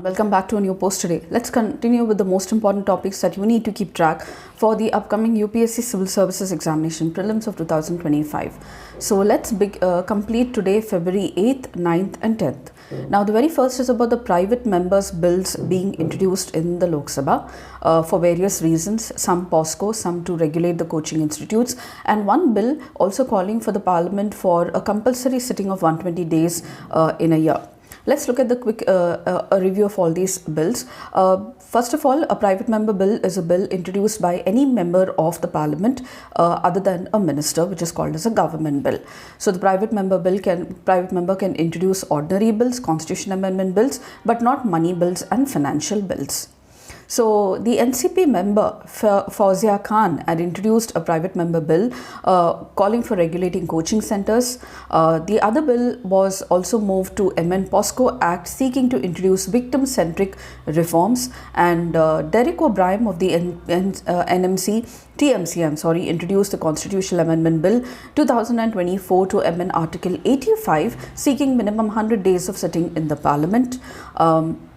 Welcome back to a new post today. Let's continue with the most important topics that you need to keep track for the upcoming UPSC Civil Services Examination Prelims of 2025. So let's complete today February 8th, 9th and 10th. Now the very first is about the private members bills being introduced in the Lok Sabha for various reasons, some POSCO, some to regulate the coaching institutes, and one bill also calling for the parliament for a compulsory sitting of 120 days in a year. Let's look at the quick review of all these bills. First of all, a private member bill is a bill introduced by any member of the parliament other than a minister, which is called as a government bill. So the private member can introduce ordinary bills, constitution amendment bills, but not money bills and financial bills. So the NCP member Fauzia Khan had introduced a private member bill calling for regulating coaching centers. The other bill was also moved to amend POSCO Act seeking to introduce victim-centric reforms, and Derek O'Brien of the TMC introduced the Constitutional Amendment Bill 2024 to amend Article 85 seeking minimum 100 days of sitting in the Parliament.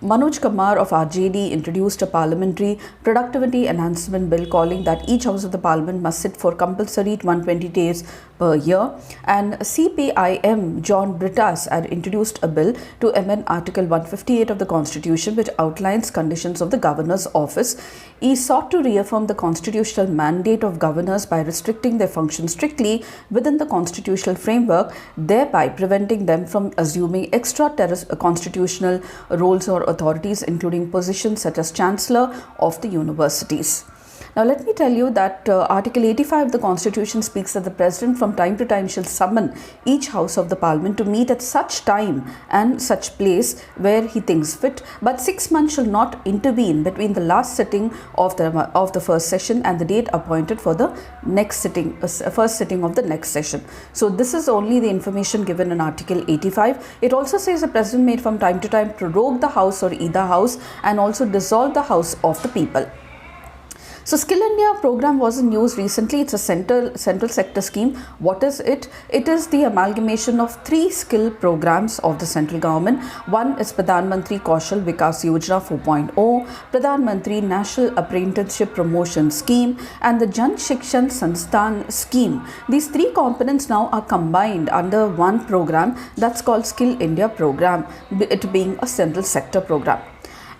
Manoj Kumar of RJD introduced a Parliamentary Productivity Enhancement Bill calling that each House of the Parliament must sit for compulsory 120 days per year. And CPIM John Brittas had introduced a bill to amend Article 158 of the Constitution, which outlines conditions of the Governor's office. He sought to reaffirm the constitutional mandate of governors by restricting their functions strictly within the constitutional framework, thereby preventing them from assuming extra constitutional roles or authorities, including positions such as Chancellor of the universities. Now let me tell you that Article 85 of the Constitution speaks that the President from time to time shall summon each House of the Parliament to meet at such time and such place where he thinks fit, but 6 months shall not intervene between the last sitting of the first session and the date appointed for the next sitting, first sitting of the next session. So this is only the information given in Article 85. It also says the President may from time to time prorogue the House or either House and also dissolve the House of the People. So Skill India program was in news recently. It's a central sector scheme. What is it? It is the amalgamation of 3 skill programs of the central government. One is Pradhan Mantri Kaushal Vikas Yojana 4.0, Pradhan Mantri National Apprenticeship Promotion Scheme, and the Jan Shikshan Sansthan scheme. These 3 components now are combined under one program that's called Skill India program, it being a central sector program.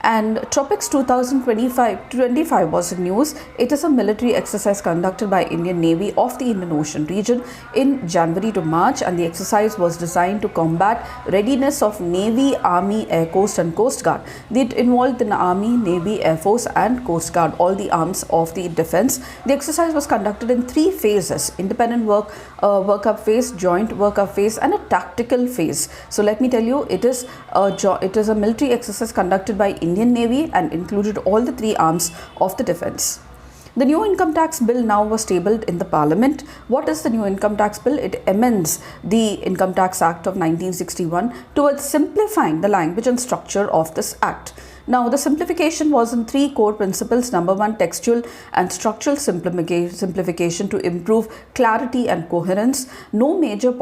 And Tropics 2025 was in news. It is a military exercise conducted by Indian Navy off the Indian Ocean region in January to March, and the exercise was designed to combat readiness of Navy, Army, Air Coast and Coast Guard. It involved the Army, Navy, Air Force and Coast Guard, all the arms of the defense. The exercise was conducted in 3 phases: independent workup phase, joint workup phase and a tactical phase. So let me tell you, it is a military exercise conducted by Indian Navy and included all the 3 arms of the defense. The new income tax bill now was tabled in the Parliament. What is the new income tax bill? It amends the Income Tax Act of 1961 towards simplifying the language and structure of this act. Now, the simplification was in 3 core principles. Number 1, textual and structural simplification to improve clarity and coherence. No major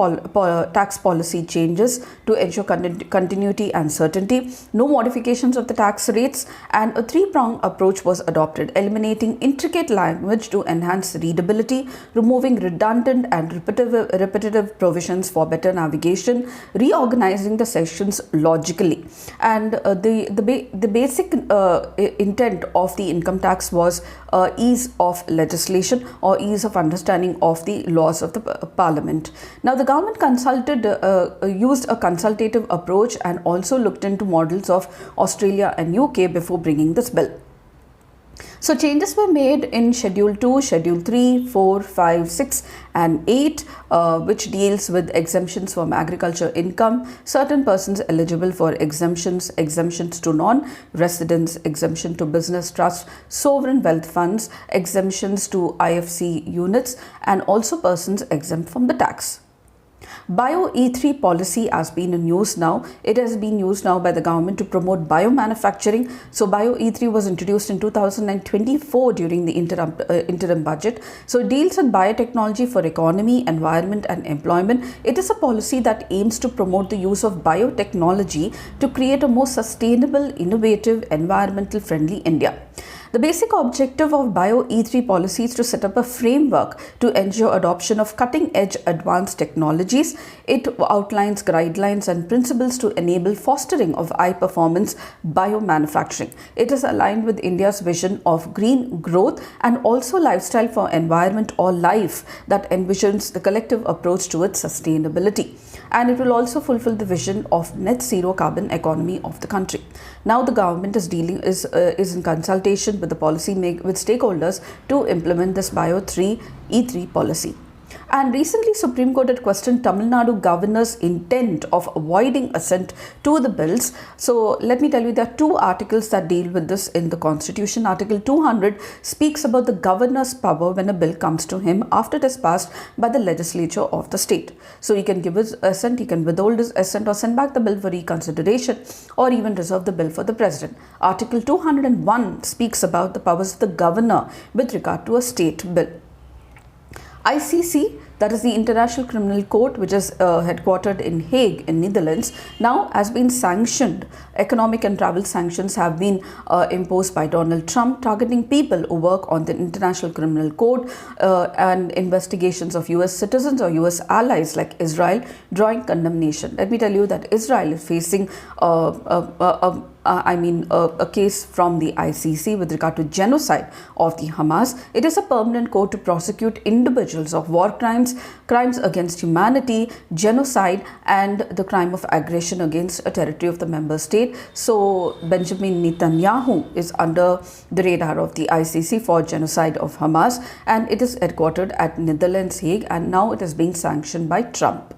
tax policy changes to ensure continuity and certainty. No modifications of the tax rates, and a 3-pronged approach was adopted, eliminating intricate language to enhance readability, removing redundant and repetitive provisions for better navigation, reorganizing the sections logically. And the basic intent of the income tax was ease of legislation or ease of understanding of the laws of the Parliament. Now the government used a consultative approach and also looked into models of Australia and UK before bringing this bill. So changes were made in Schedule 2, Schedule 3, 4, 5, 6 and 8 which deals with exemptions from agriculture income, certain persons eligible for exemptions to non-residents, exemption to business trusts, sovereign wealth funds, exemptions to IFC units and also persons exempt from the tax. Bio-E3 policy has been in use now. It has been used now by the government to promote biomanufacturing. So Bio-E3 was introduced in 2024 during the interim budget. So it deals with biotechnology for economy, environment and employment. It is a policy that aims to promote the use of biotechnology to create a more sustainable, innovative, environmental friendly India. The basic objective of Bio-E3 policy is to set up a framework to ensure adoption of cutting-edge advanced technologies. It outlines guidelines and principles to enable fostering of high-performance biomanufacturing. It is aligned with India's vision of green growth and also lifestyle for environment or life that envisions the collective approach towards sustainability. And it will also fulfill the vision of net zero carbon economy of the country. Now the government is in consultation with the with stakeholders to implement this Bio-E3 policy. And recently, Supreme Court had questioned Tamil Nadu governor's intent of avoiding assent to the bills. So let me tell you, there are two articles that deal with this in the Constitution. Article 200 speaks about the governor's power when a bill comes to him after it is passed by the legislature of the state. So he can give his assent, he can withhold his assent or send back the bill for reconsideration or even reserve the bill for the president. Article 201 speaks about the powers of the governor with regard to a state bill. ICC, that is the International Criminal Court, which is headquartered in Hague in Netherlands, now has been sanctioned. Economic and travel sanctions have been imposed by Donald Trump, targeting people who work on the International Criminal Court and investigations of US citizens or US allies like Israel, drawing condemnation. Let me tell you that Israel is facing a case from the ICC with regard to genocide of the Hamas. It is a permanent court to prosecute individuals of war crimes, crimes against humanity, genocide, and the crime of aggression against a territory of the member state. So Benjamin Netanyahu is under the radar of the ICC for genocide of Hamas, and it is headquartered at Netherlands, Hague, and now it is being sanctioned by Trump.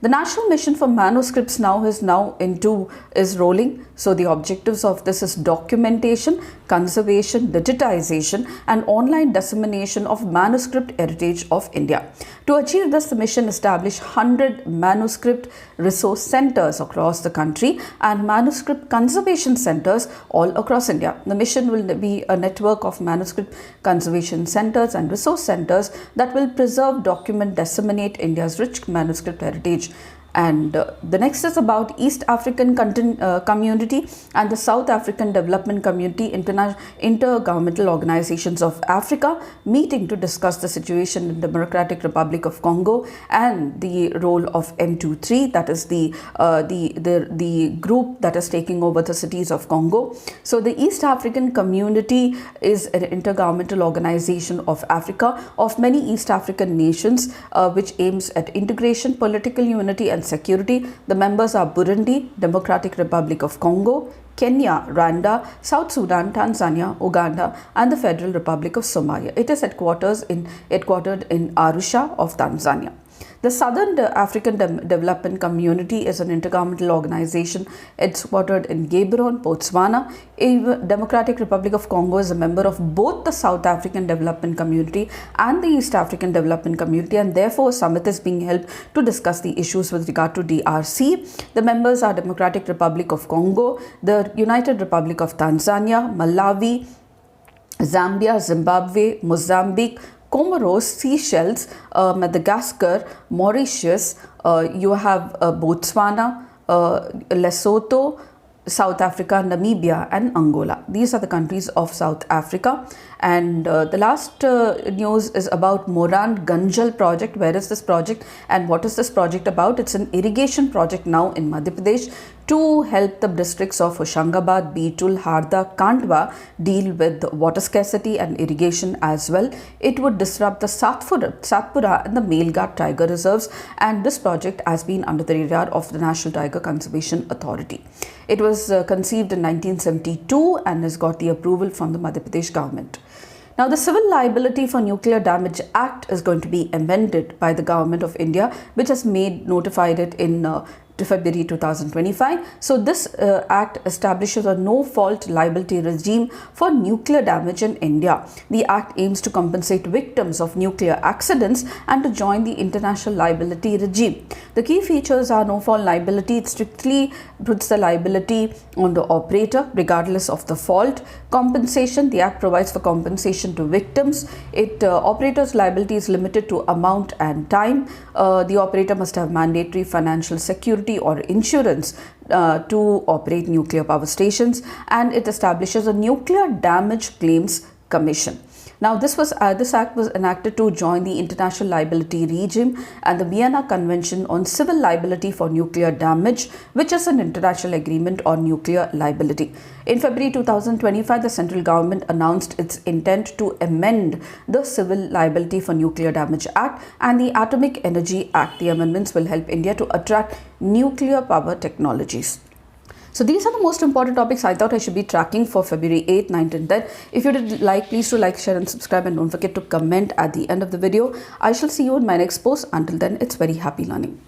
The National Mission for Manuscripts is rolling. So the objectives of this is documentation, conservation, digitization and online dissemination of manuscript heritage of India. To achieve this, the mission established 100 manuscript resource centers across the country and manuscript conservation centers all across India. The mission will be a network of manuscript conservation centers and resource centers that will preserve, document, disseminate India's rich manuscript heritage. And the next is about East African Community and the South African Development Community, Intergovernmental Organizations of Africa, meeting to discuss the situation in the Democratic Republic of Congo and the role of M23, that is the group that is taking over the cities of Congo. So the East African Community is an intergovernmental organization of Africa, of many East African nations, which aims at integration, political unity and security. The members are Burundi, Democratic Republic of Congo, Kenya, Rwanda, South Sudan, Tanzania, Uganda and the Federal Republic of Somalia. It is headquartered in Arusha of Tanzania. The Southern African Development Community is an intergovernmental organization headquartered in Gaborone, Botswana. Democratic Republic of Congo is a member of both the South African Development Community and the East African Development Community, and therefore a summit is being held to discuss the issues with regard to DRC. The members are Democratic Republic of Congo, the United Republic of Tanzania, Malawi, Zambia, Zimbabwe, Mozambique, Comoros, Seychelles, Madagascar, Mauritius, you have Botswana, Lesotho, South Africa, Namibia and Angola. These are the countries of South Africa. And the last news is about Morand Ganjal project. Where is this project and what is this project about? It's an irrigation project now in Madhya Pradesh to help the districts of Hoshangabad, Beetul, Harda, Kandwa deal with water scarcity and irrigation as well. It would disrupt the Satpura and the Melghat tiger reserves, and this project has been under the radar of the National Tiger Conservation Authority. It was conceived in 1972 and has got the approval from the Madhya Pradesh government. Now, the Civil Liability for Nuclear Damage Act is going to be amended by the Government of India, which has notified it in to February 2025. So this act establishes a no-fault liability regime for nuclear damage in India. The act aims to compensate victims of nuclear accidents and to join the international liability regime. The key features are no-fault liability. It strictly puts the liability on the operator regardless of the fault. Compensation, the act provides for compensation to victims. Operator's liability is limited to amount and time. The operator must have mandatory financial security or insurance to operate nuclear power stations, and it establishes a Nuclear Damage Claims Commission. Now, this act was enacted to join the international liability regime and the Vienna Convention on Civil Liability for Nuclear Damage, which is an international agreement on nuclear liability. In February 2025, the central government announced its intent to amend the Civil Liability for Nuclear Damage Act and the Atomic Energy Act. The amendments will help India to attract nuclear power technologies. So these are the most important topics I thought I should be tracking for February 8th, 9th and 10th. If you did like, please do like, share and subscribe, and don't forget to comment at the end of the video. I shall see you in my next post. Until then, it's very happy learning.